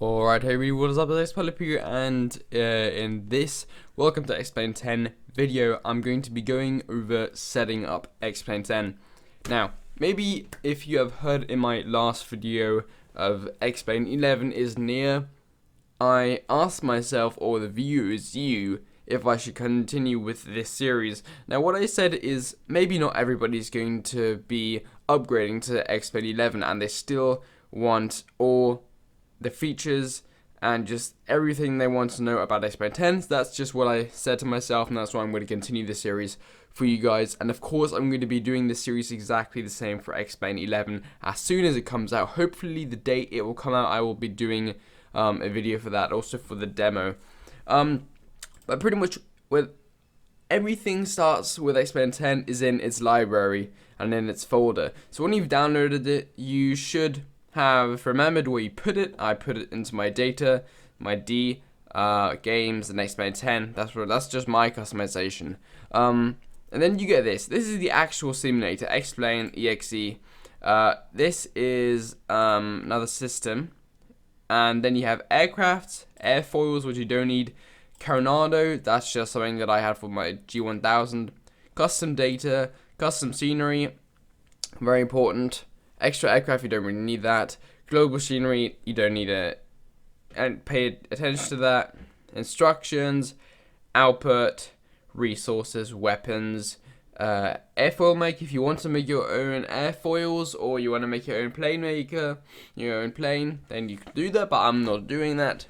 Alright, hey everybody, what is up? It's XPilot here, and in this Welcome to XPilot 10 video, I'm going to be going over setting up XPilot 10. Now, maybe if you have heard in my last video of XPilot 11 is near, I asked myself, or the viewers, you, if I should continue with this series. Now, what I said is maybe not everybody's going to be upgrading to XPilot 11, and they still want all the features and just everything they want to know about XPilot 10. So that's just what I said to myself, and that's why I'm going to continue this series for you guys. And of course, I'm going to be doing this series exactly the same for XPilot 11 as soon as it comes out. Hopefully the date it will come out, I will be doing a video for that, also for the demo. But pretty much with everything starts with XPilot 10 is in its library and in its folder. So when you've downloaded it, you should have remembered where you put it. I put it into my data, my D, games, and XPilot 10. That's just my customization. And then you get this. This is the actual simulator, XPilot EXE. This is another system. And then you have aircraft, airfoils, which you don't need. Coronado, that's just something that I had for my G1000. Custom data, custom scenery, very important. Extra aircraft, you don't really need that. Global scenery, you don't need it. And pay attention to that. Instructions, output, resources, weapons, airfoil make. If you want to make your own airfoils, or you want to make your own plane maker, your own plane, then you can do that, but I'm not doing that.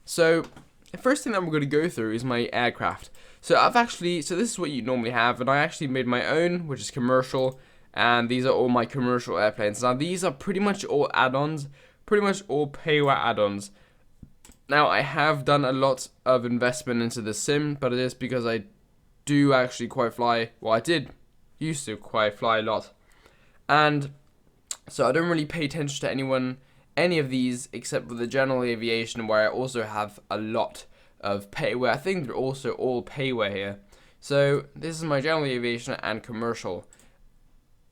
So the first thing that I'm going to go through is my aircraft. So this is what you normally have, and I actually made my own, which is commercial. And these are all my commercial airplanes. Now, these are pretty much all add-ons, pretty much all payware add-ons. Now, I have done a lot of investment into the sim, but it is because I do actually quite fly. Well, I did used to quite fly a lot. And so I don't really pay attention to any of these, except for the general aviation, where I also have a lot of payware. I think they're also all payware here. So this is my general aviation and commercial.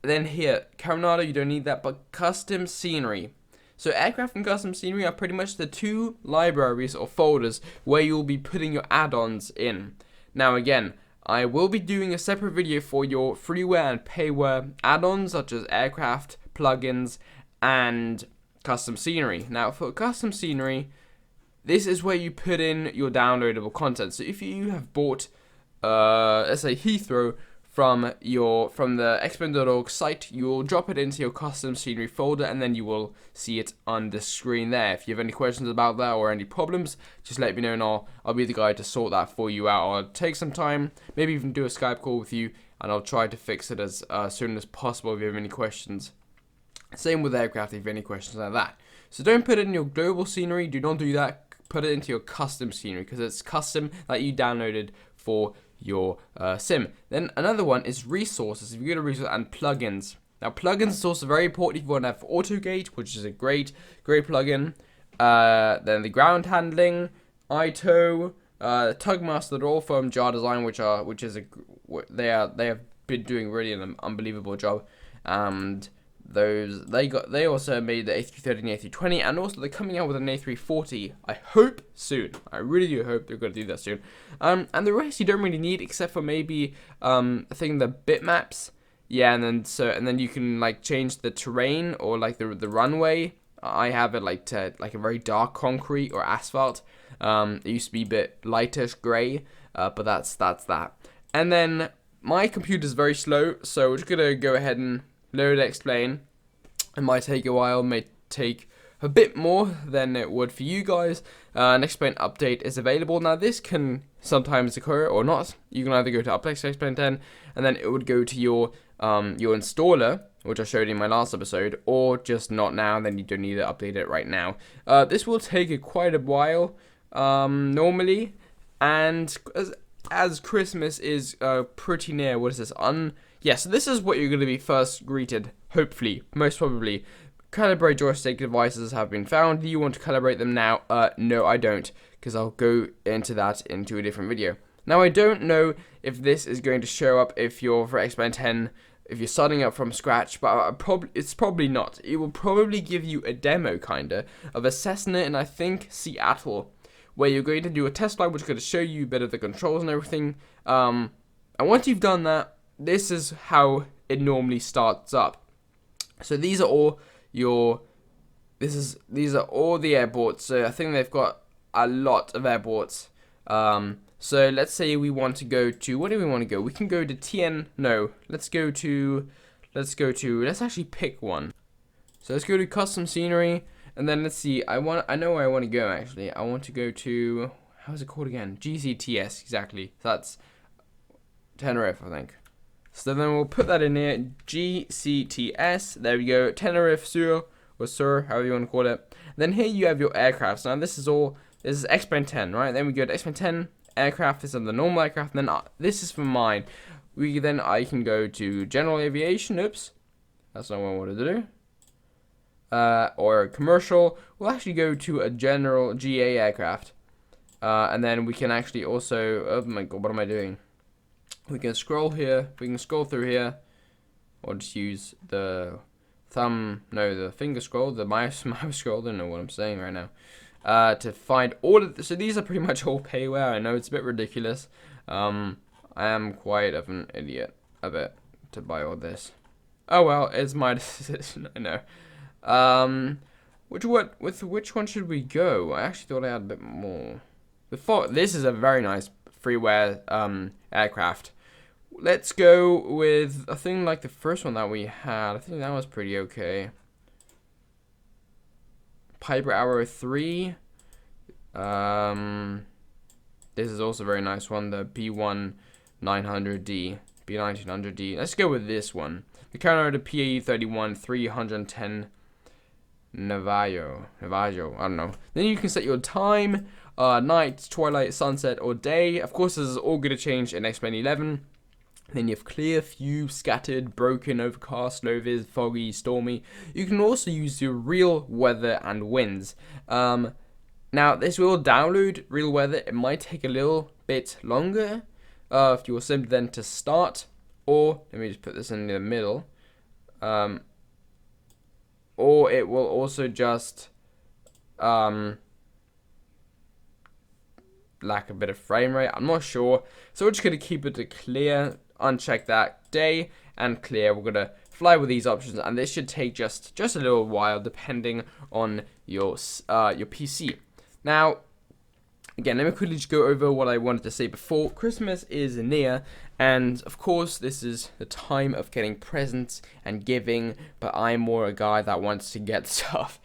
Then here, Coronado, you don't need that, but custom scenery. So aircraft and custom scenery are pretty much the two libraries or folders where you'll be putting your add-ons in. Now again, I will be doing a separate video for your freeware and payware add-ons, such as aircraft, plugins, and custom scenery. Now for custom scenery, this is where you put in your downloadable content. So if you have bought, let's say Heathrow, from the XPilot.org site, you will drop it into your custom scenery folder, and then you will see it on the screen there. If you have any questions about that or any problems, just let me know, and I'll be the guy to sort that for you out. I'll take some time, maybe even do a Skype call with you, and I'll try to fix it as soon as possible if you have any questions. Same with aircraft if you have any questions like that. So don't put it in your global scenery, do not do that. Put it into your custom scenery, because it's custom that you downloaded for your sim. Then another one is resources. If you go to resources and plugins. Now plugins is also very important if you want to have auto gate, which is a great plugin. Then the ground handling, ITO, Tugmaster, they're all from Jar Design, they have been doing really an unbelievable job. And they also made the A330 and A320, and also they're coming out with an A340. I hope soon. I really do hope they're going to do that soon. And the rest you don't really need, except for maybe I think the bitmaps. Yeah, and then you can like change the terrain or like the runway. I have it like a very dark concrete or asphalt. It used to be a bit lightish gray, but that's that. And then my computer's very slow, so we're just gonna go ahead and load explain. It might take a while, may take a bit more than it would for you guys. An explain update is available. Now this can sometimes occur or not. You can either go to update explain 10 and then it would go to your installer, which I showed you in my last episode, or just not now, then you don't need to update it right now. This will take quite a while normally, and as Christmas is pretty near, what is this? So this is what you're going to be first greeted, hopefully, most probably. Calibrate joystick devices have been found. Do you want to calibrate them now? No, I don't, because I'll go into that into a different video. Now, I don't know if this is going to show up if you're for XPilot 10 if you're starting up from scratch, but it's probably not. It will probably give you a demo kinda of a Cessna in, I think, Seattle, where you're going to do a test flight, which is going to show you a bit of the controls and everything. And once you've done that, this is how it normally starts up. So these are all your, these are all the airports. So I think they've got a lot of airports. So let's say we want to go to, what do we want to go? We can go to let's actually pick one. So let's go to custom scenery, and then let's see, I know where I want to go actually. I want to go to, how's it called again? GCTS, exactly. So that's Tenerife, I think. So then we'll put that in here, GCTS, there we go, Tenerife Sur, or Sur, however you want to call it. Then here you have your aircraft. Now this is XPilot 10, right? Then we go to XPilot 10, aircraft, this is the normal aircraft, and then this is for mine. I can go to general aviation, oops, that's not what I wanted to do. Or commercial, we'll actually go to a general GA aircraft. And then we can actually also, oh my god, what am I doing? We can scroll here, we can scroll through here, or just use the the finger scroll, the mouse scroll, I don't know what I'm saying right now. To find all of so these are pretty much all payware. I know it's a bit ridiculous. I am quite of an idiot a bit to buy all this. Oh well, it's my decision, I know. Which one should we go? I actually thought I had a bit more. This is a very nice freeware aircraft. Let's go with a thing like the first one that we had. I think that was pretty okay. Piper Arrow 3. This is also a very nice one, the B1900D. B1900D. Let's go with this one. The counter to PAE 31 310 Navajo. I don't know. Then you can set your time, night, twilight, sunset, or day. Of course, this is all going to change in XPilot 11. Then you have clear, few, scattered, broken, overcast, low vis, foggy, stormy. You can also use your real weather and winds. Now, this will download real weather. It might take a little bit longer if you were simply then to start. Or, let me just put this in the middle. Or it will also just lack a bit of frame rate. I'm not sure. So we're just going to keep it to clear. Uncheck that, day and clear. We're gonna fly with these options, and this should take just a little while depending on your PC. Now, again, let me quickly just go over what I wanted to say before. Christmas is near, and of course this is the time of getting presents and giving, but I'm more a guy that wants to get stuff.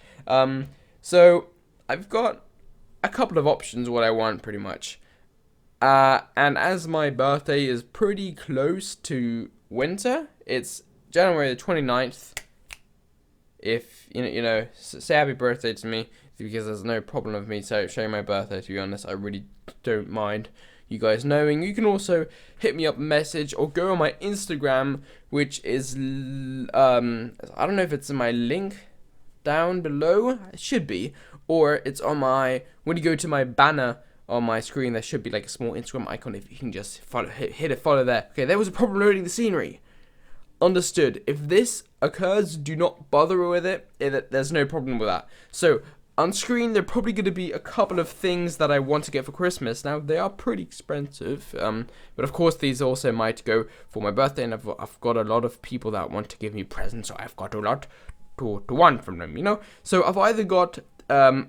So I've got a couple of options what I want pretty much. And as my birthday is pretty close to winter, it's January the 29th. If you know, say happy birthday to me, because there's no problem with me showing my birthday. To be honest, I really don't mind you guys knowing. You can also hit me up a message or go on my Instagram, which is I don't know if it's in my link down below. It should be, or it's on my, when you go to my banner on my screen, there should be like a small Instagram icon. If you can just hit a follow there. Okay, there was a problem loading the scenery. Understood. If this occurs, do not bother with it. There's no problem with that. So on screen, there are probably going to be a couple of things that I want to get for Christmas. Now, they are pretty expensive, but of course, these also might go for my birthday, and I've got a lot of people that want to give me presents, so I've got a lot to want from them, you know? So I've either got an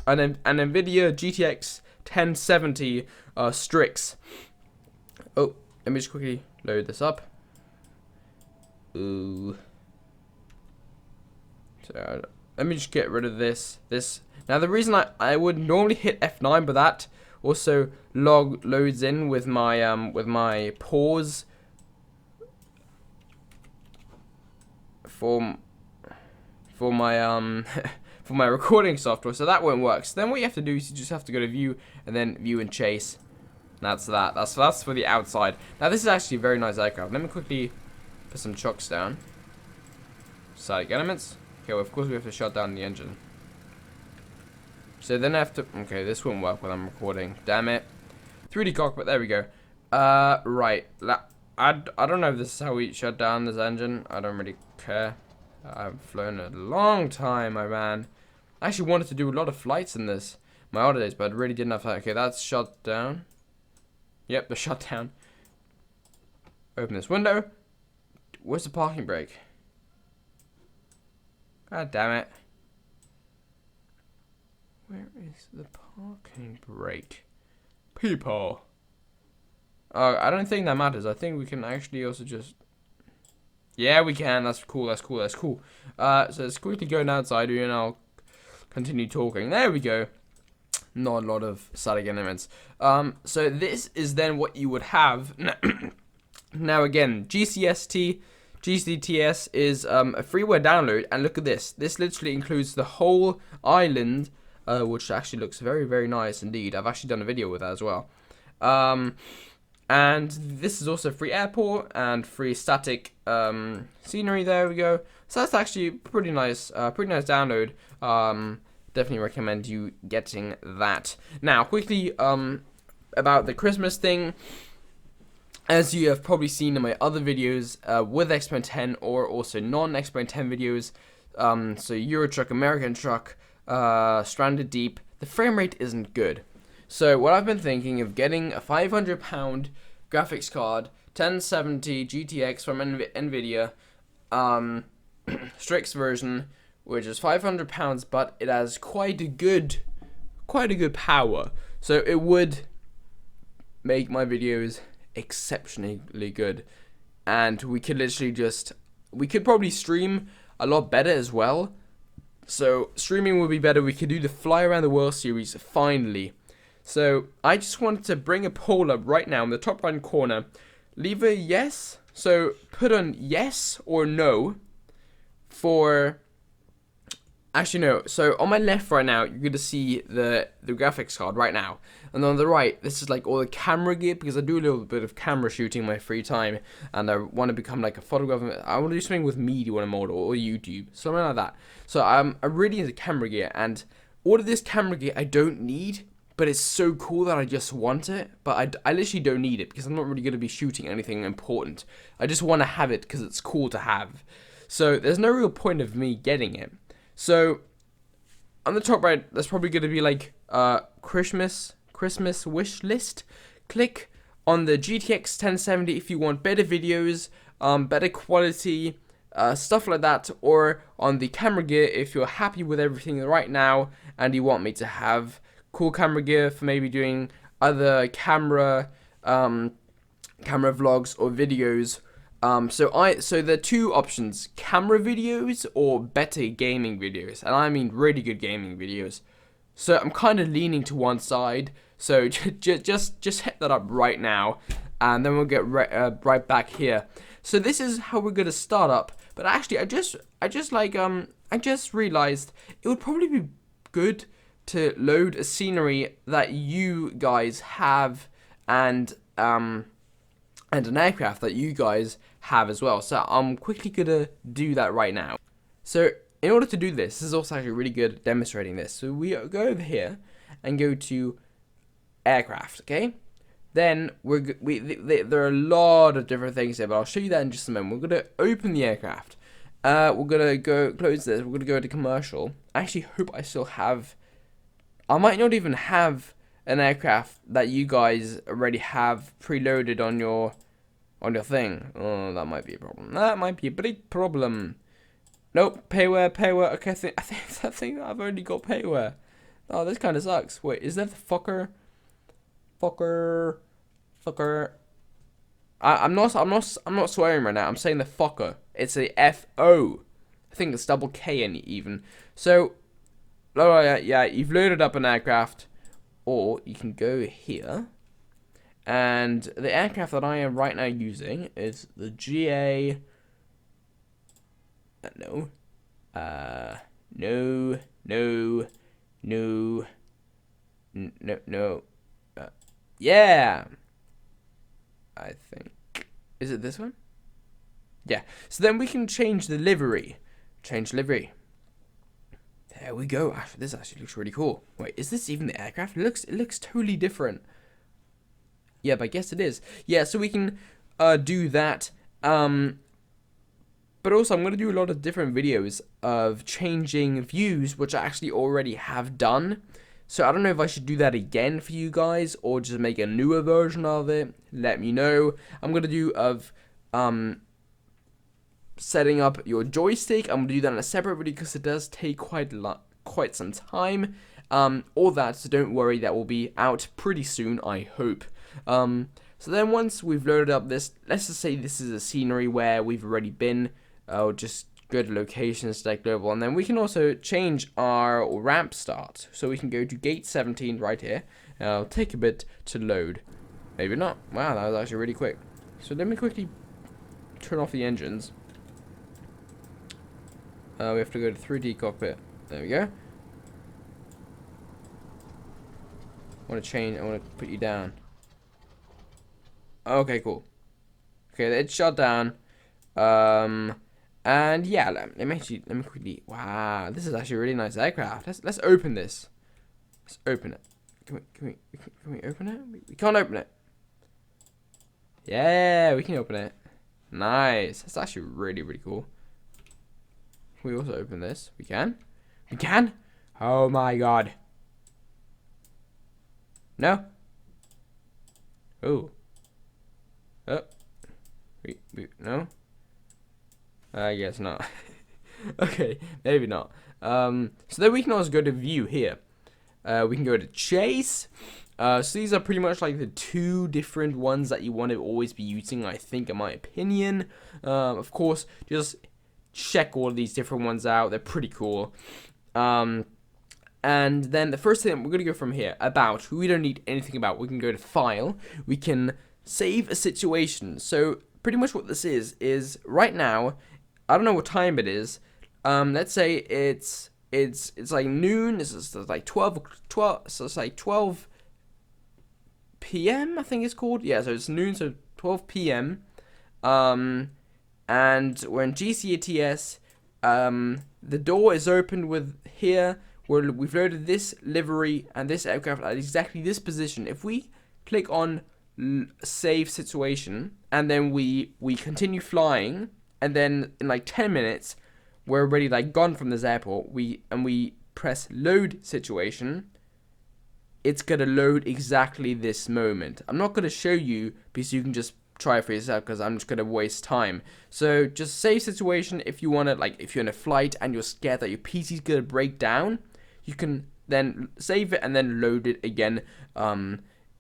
NVIDIA GTX 1070 Strix. Oh, let me just quickly load this up. Ooh. So let me just get rid of this. Now the reason I would normally hit F9, but that also loads in with my pause for my for my recording software, so that won't work. So then what you have to do is you just have to go to view and then view and chase. And that's that. That's for the outside. Now this is actually a very nice aircraft. Let me quickly put some chocks down. Static elements. Okay, well of course we have to shut down the engine. So then I have to, okay, this won't work when I'm recording. Damn it. 3D cockpit, there we go. Right. I don't know if this is how we shut down this engine. I don't really care. I've flown a long time, my man. I actually wanted to do a lot of flights in this my other days, but I really didn't have time. Okay, that's shut down. Yep, the shutdown. Open this window. Where's the parking brake? God damn it. Where is the parking brake? People. I don't think that matters. I think we can actually also just... Yeah, we can. That's cool, that's cool, that's cool. So let's quickly go outside and I'll continue talking. There we go. Not a lot of static elements. So this is then what you would have. Now again, GCTS is a freeware download, and look at this. This literally includes the whole island, which actually looks very, very nice indeed. I've actually done a video with that as well. And this is also free airport and free static scenery. There we go. So that's actually pretty nice download. Definitely recommend you getting that. Now, quickly about the Christmas thing. As you have probably seen in my other videos with XPilot 10 or also non-XPilot 10 videos, so Euro Truck, American Truck, Stranded Deep, the frame rate isn't good. So what I've been thinking of getting a £500 graphics card, 1070 GTX from Nvidia, Strix version, which is £500, but it has quite a good power. So it would make my videos exceptionally good, and we could probably stream a lot better as well. So streaming would be better. We could do the Fly Around the World series finally. So I just wanted to bring a poll up right now in the top right corner. Leave a yes. So put on yes or no for... Actually, no. So on my left right now, you're going to see the graphics card right now. And on the right, this is like all the camera gear, because I do a little bit of camera shooting in my free time. And I want to become like a photographer. I want to do something with media on a model or YouTube. Something like that. So I'm really into camera gear. And all of this camera gear I don't need. But it's so cool that I just want it. But I literally don't need it, because I'm not really going to be shooting anything important. I just want to have it because it's cool to have. So there's no real point of me getting it. So on the top right, there's probably going to be like Christmas wish list. Click on the GTX 1070 if you want better videos, better quality, stuff like that, or on the camera gear if you're happy with everything right now and you want me to have cool camera gear for maybe doing other camera vlogs or videos. So there are two options: camera videos or better gaming videos, and I mean really good gaming videos. So I'm kind of leaning to one side. So just hit that up right now, and then we'll get right back here. So this is how we're gonna start up. But actually, I just realized it would probably be good to load a scenery that you guys have, and an aircraft that you guys have as well. So I'm quickly gonna do that right now. So in order to do this is also actually really good at demonstrating this. So we go over here and go to aircraft, okay? Then there are a lot of different things here, but I'll show you that in just a moment. We're gonna open the aircraft. We're gonna go close this. We're gonna go to commercial. I actually hope I still have. I might not even have an aircraft that you guys already have preloaded on your thing. Oh, that might be a problem. That might be a big problem. Nope, payware. Okay, I think I've only got payware. Oh, this kind of sucks. Wait, is that the fucker? I'm not swearing right now. I'm saying the fucker. It's a F-O. I think it's double K in it even. So, oh yeah, you've loaded up an aircraft, or you can go here. And the aircraft that I am right now using is the GA. No. Yeah. I think. Is it this one? Yeah. So then we can change the livery. Change livery. There we go. This actually looks really cool. Wait, is this even the aircraft? It looks totally different. Yeah, but I guess it is. Yeah, so we can do that. But also, I'm going to do a lot of different videos of changing views, which I actually already have done. So I don't know if I should do that again for you guys, or just make a newer version of it. Let me know. I'm going to do of setting up your joystick. I'm going to do that in a separate video because it does take quite some time. All that, so don't worry, that will be out pretty soon, I hope. So then once we've loaded up this, let's just say this is a scenery where we've already been. I'll just go to location, select global, and then we can also change our ramp start. So we can go to gate 17 right here. It'll take a bit to load. Maybe not. Wow, that was actually really quick. So let me quickly turn off the engines. We have to go to 3D cockpit. There we go. I want to put you down. Okay, cool. Okay, it's shut down. And yeah, let me quickly. Wow, this is actually a really nice aircraft. Let's open this. Let's open it. Can we open it? We can't open it. Yeah, we can open it. Nice. That's actually really, really cool. Can we also open this? We can. We can. Oh my god. No. Oh. Oh. No. I guess not. Okay, maybe not. So then we can also go to view here. We can go to chase. So these are pretty much like the two different ones that you want to always be using, I think, in my opinion. Of course, just check all of these different ones out. They're pretty cool. And then the first thing, we're going to go from here, about. We don't need anything about. We can go to file. We can save a situation. So pretty much what this is right now, I don't know what time it is. Let's say it's like noon. It's like 12, so it's like 12 p.m. I think it's called. Yeah, so it's noon, so 12 p.m. And we're in GCATS. The door is opened with here. We've loaded this livery and this aircraft at exactly this position. If we click on save situation and then we continue flying, and then in like 10 minutes we're already like gone from this airport, we press load situation, it's gonna load exactly this moment. I'm not gonna show you because you can just try it for yourself, because I'm just gonna waste time. So just save situation. If you want to, like, if you're in a flight and you're scared that your PC's gonna break down, you can then save it and then load it again.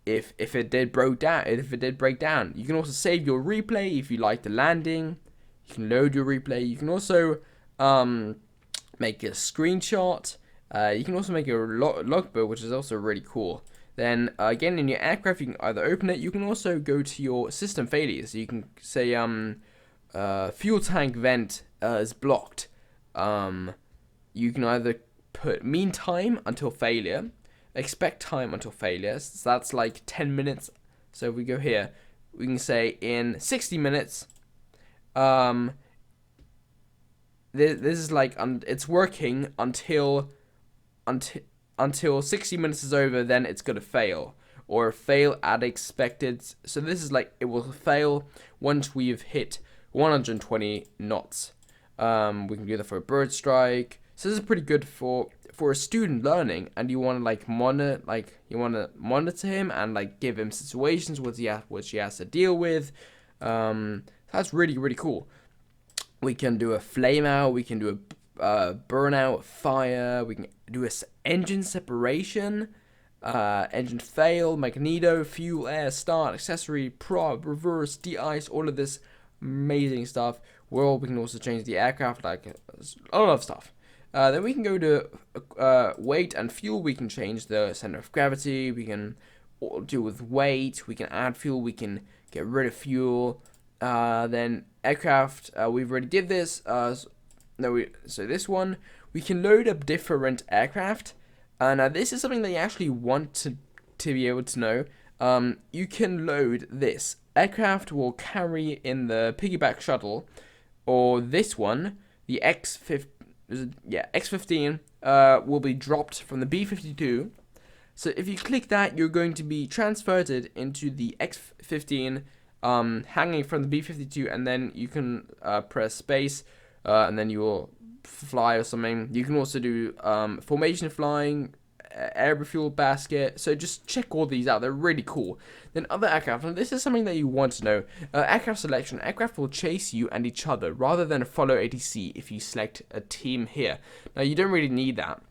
If it did break down, you can also save your replay if you like the landing. You can load your replay. You can also make a screenshot. You can also make a logbook, which is also really cool. Then again, in your aircraft, you can either open it. You can also go to your system failures. You can say fuel tank vent is blocked. You can either put mean time until failure, expect time until failure. So that's like 10 minutes. So if we go here, we can say in 60 minutes. This is like it's working until 60 minutes is over, then it's gonna fail, or fail at expected. So this is like, it will fail once we've hit 120 knots. We can do that for a bird strike. So this is pretty good for a student learning, and you want to monitor him and like give him situations which he has to deal with. That's really cool. We can do a flame out. We can do a burnout, fire. We can do a engine separation, engine fail, magneto, fuel, air, start, accessory, prob, reverse, de-ice, all of this amazing stuff. Well, we can also change the aircraft, like a lot of stuff. Then we can go to weight and fuel. We can change the center of gravity. We can deal with weight. We can add fuel. We can get rid of fuel. Then aircraft, we've already did this. So this one, we can load up different aircraft. Now this is something that you actually want to be able to know. You can load this. Aircraft will carry in the piggyback shuttle, or this one, the X15, will be dropped from the B-52. So if you click that, you're going to be transferred into the X-15 hanging from the B-52, and then you can press space, and then you will fly or something. You can also do formation flying, air refuel basket. So just check all these out, they're really cool. Then other aircraft, and this is something that you want to know. Aircraft selection, aircraft will chase you and each other rather than follow ATC if you select a team here. Now you don't really need that,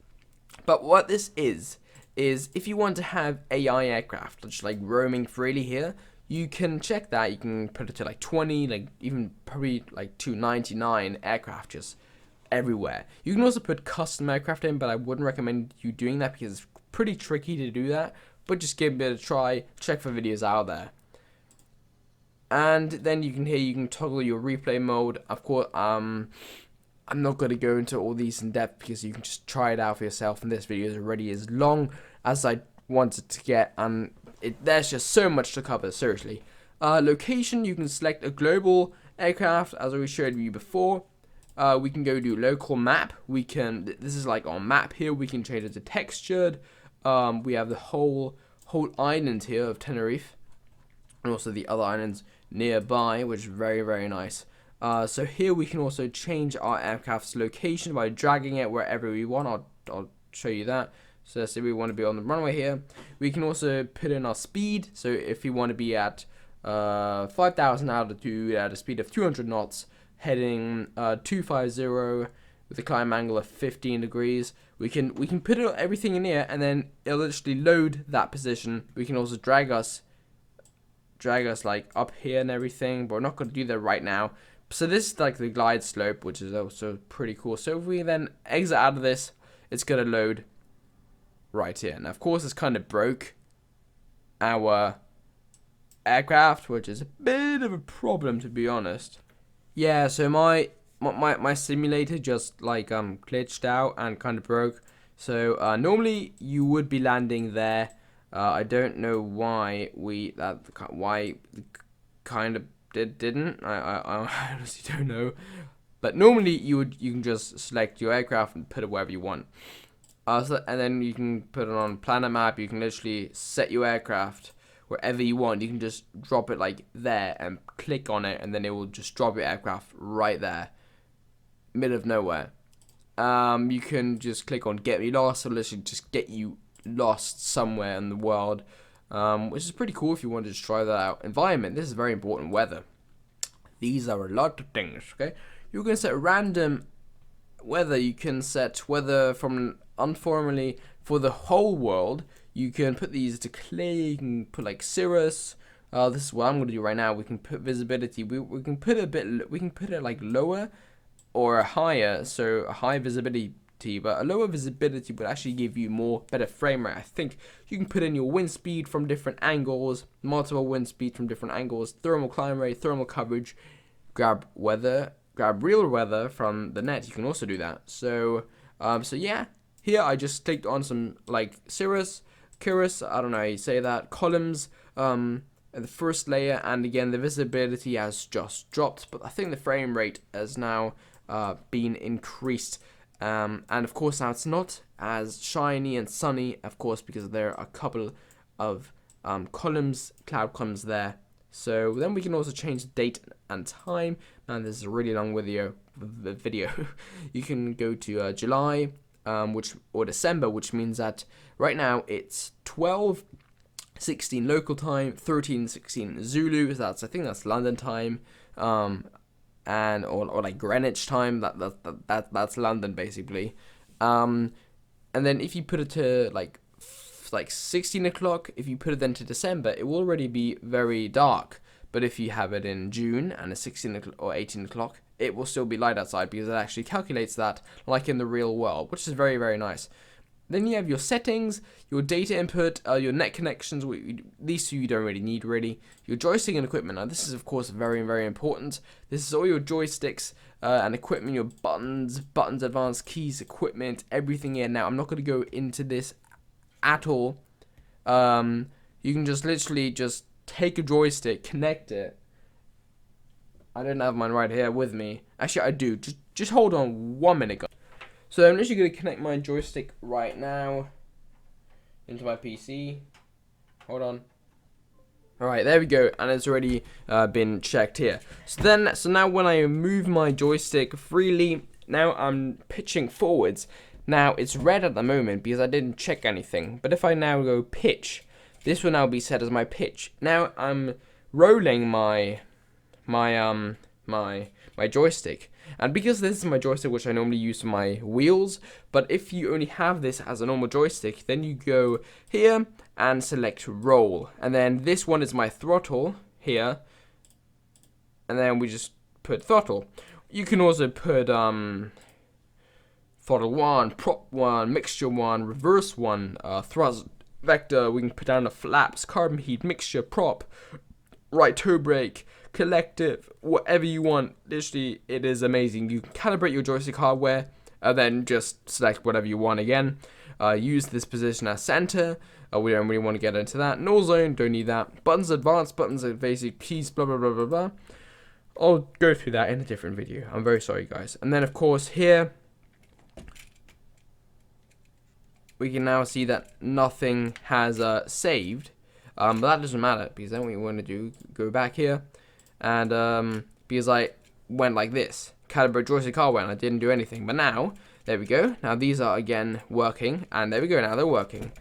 but what this is if you want to have AI aircraft just like roaming freely here, you can check that. You can put it to like 20, like even probably like 299 aircraft just everywhere. You can also put custom aircraft in, but I wouldn't recommend you doing that because it's pretty tricky to do that. But just give it a try, check for videos out there. And then you can toggle your replay mode. Of course, I'm not going to go into all these in depth because you can just try it out for yourself, and this video is already as long as I wanted to get, and there's just so much to cover, seriously. Location, you can select a global aircraft, as we showed you before. We can go do local map. This is like our map here, we can change it to textured. We have the whole island here of Tenerife, and also the other islands nearby, which is very, very nice. So here we can also change our aircraft's location by dragging it wherever we want. I'll show you that. So let's say we want to be on the runway here. We can also put in our speed. So if we want to be at 5,000 altitude at a speed of 200 knots, heading 250 with a climb angle of 15 degrees, we can put everything in here, and then it'll literally load that position. We can also drag us like up here and everything, but we're not going to do that right now. So this is like the glide slope, which is also pretty cool. So if we then exit out of this, it's going to load right here. Now, of course, it's kind of broke our aircraft, which is a bit of a problem, to be honest. Yeah, so my simulator just like glitched out and kind of broke. So normally you would be landing there. I don't know why kind of didn't. I honestly don't know. But normally you can just select your aircraft and put it wherever you want. And then you can put it on planet map. You can literally set your aircraft wherever you want. You can just drop it like there and click on it, and then it will just drop your aircraft right there, middle of nowhere. You can just click on get me lost, or literally just get you lost somewhere in the world, which is pretty cool if you wanted to try that out. Environment, this is very important. Weather, these are a lot of things. Okay, you can set random weather. You can set weather from informally for the whole world. You can put these to clear. You can put like cirrus. This is what I'm going to do right now. We can put visibility. We can put it like lower or higher, so a high visibility, but a lower visibility would actually give you better frame rate. I think you can put in your wind speed from different angles, multiple wind speed from different angles, thermal climb rate, thermal coverage, grab real weather from the net. You can also do that. So yeah, here I just clicked on some like cirrus, I don't know how you say that, columns, the first layer, and again the visibility has just dropped, but I think the frame rate has now been increased. And of course now it's not as shiny and sunny, of course, because there are a couple of cloud columns there. So then we can also change the date and time. Man, this is a really long video. You can go to July, or December, which means that right now it's 12:16 local time, 13:16 Zulu. I think that's London time. And or like Greenwich time, that's London basically. And then if you put it to like 16 o'clock, if you put it then to December, it will already be very dark. But if you have it in June and it's 16 o'clock or 18 o'clock, it will still be light outside, because it actually calculates that like in the real world, which is very, very nice. Then you have your settings, your data input, your net connections. These two you don't really need, really. Your joystick and equipment. Now this is of course very, very important. This is all your joysticks and equipment, your buttons, advanced keys, equipment, everything here. Now I'm not going to go into this at all. You can just literally just take a joystick, connect it. I don't have mine right here with me. Actually, I do. Just hold on 1 minute, guys. So I'm literally going to connect my joystick right now into my PC. Hold on. Alright, there we go, and it's already been checked here. So now when I move my joystick freely, now I'm pitching forwards. Now it's red at the moment because I didn't check anything. But if I now go pitch, this will now be set as my pitch. Now I'm rolling my joystick, and because this is my joystick which I normally use for my wheels, but if you only have this as a normal joystick, then you go here and select roll, and then this one is my throttle here, and then we just put throttle. You can also put throttle 1, prop 1, mixture 1, reverse 1, thrust vector. We can put down the flaps, carbon heat, mixture, prop, right toe brake, collective, whatever you want. Literally, it is amazing. You can calibrate your joystick hardware and then just select whatever you want again. Use this position as center. We don't really want to get into that. Null zone, don't need that. Buttons advanced, buttons are basic, keys, blah blah blah blah blah. I'll go through that in a different video. I'm very sorry, guys. And then of course here we can now see that nothing has saved. But that doesn't matter, because then what you want to do, go back here, and because I went like this, calibrate joystick hardware, and I didn't do anything. But now, there we go. Now these are again working, and there we go. Now they're working.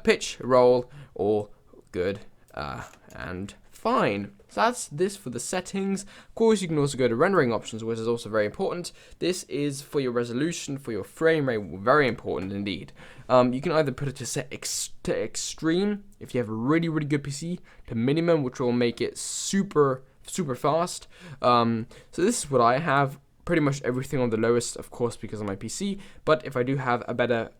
Pitch, roll, all good, and fine. So that's this for the settings. Of course, you can also go to rendering options, which is also very important. This is for your resolution, for your frame rate, very important indeed. You can either put it to set to extreme, if you have a really, really good PC, to minimum, which will make it super, super fast. So this is what I have. Pretty much everything on the lowest, of course, because of my PC. But if I do have a better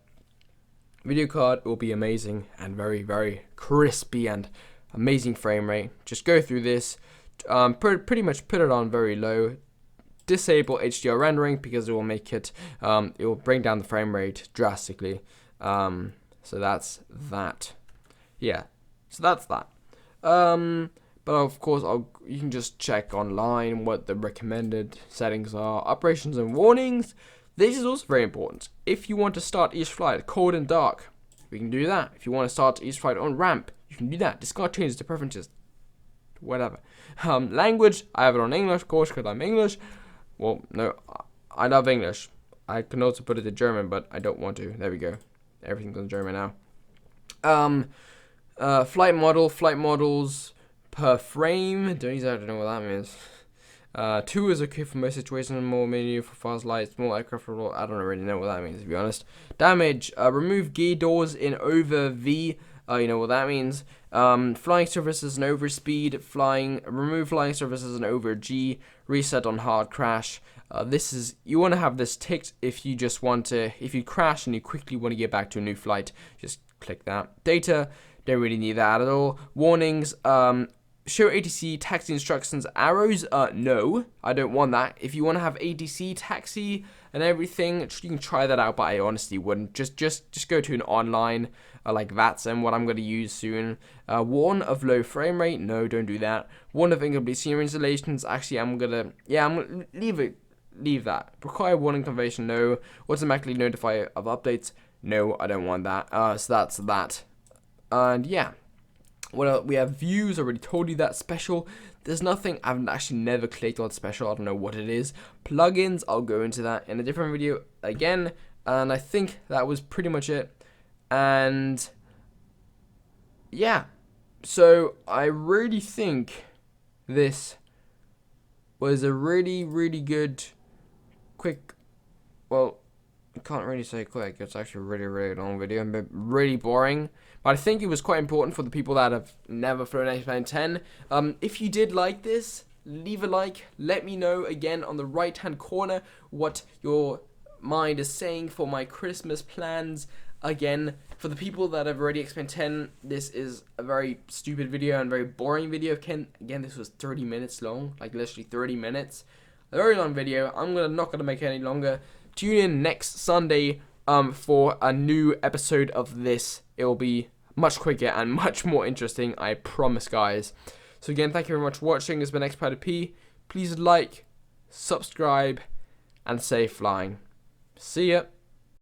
video card, it will be amazing and very, very crispy and amazing frame rate. Just go through this, pretty much put it on very low, disable HDR rendering because it will make it, it will bring down the frame rate drastically. So that's that. Yeah, so that's that. But of course, you can just check online what the recommended settings are. Operations and warnings. This is also very important. If you want to start each flight cold and dark, we can do that. If you want to start each flight on ramp, you can do that. Discard changes to preferences. Whatever. Language, I have it on English, of course, because I'm English. Well, no, I love English. I can also put it to German, but I don't want to. There we go. Everything's in German now. Flight models per frame. Don't know what that means. 2 is okay for most situations, more menu for fast lights, small aircraft. I don't really know what that means, to be honest. Damage. Remove gear doors in over V. You know what that means. Flying surfaces and over speed. Remove flying surfaces and over G. Reset on hard crash. This is, you want to have this ticked if you just want to, if you crash and you quickly want to get back to a new flight, just click that. Data, don't really need that at all. Warnings, show ATC taxi instructions, arrows, no, I don't want that. If you want to have ATC taxi and everything, you can try that out, but I honestly wouldn't. Just go to an online, like that's what I'm going to use soon. Warn of low frame rate, no, don't do that. Warn of incomplete scenery installations, actually I'm gonna leave that. Require warning confirmation, no. Automatically notify of updates, no, I don't want that. So that's that. And yeah. Well, we have views, already told you that. Special, there's nothing, I've actually never clicked on special, I don't know what it is. Plugins, I'll go into that in a different video again. And I think that was pretty much it. And yeah, so I really think this was a really, really good, quick, well, I can't really say quick, it's actually a really, really long video, but really boring. But I think it was quite important for the people that have never flown XPilot 10. If you did like this, leave a like. Let me know again on the right hand corner what your mind is saying for my Christmas plans. Again, for the people that have already XPilot 10, this is a very stupid video and very boring video. Again, this was 30 minutes long, like literally 30 minutes. A very long video. I'm not gonna make it any longer. Tune in next Sunday for a new episode of this. It will be much quicker and much more interesting, I promise, guys. So again, thank you very much for watching. It's been XPilot P. Please like, subscribe, and safe flying. See ya.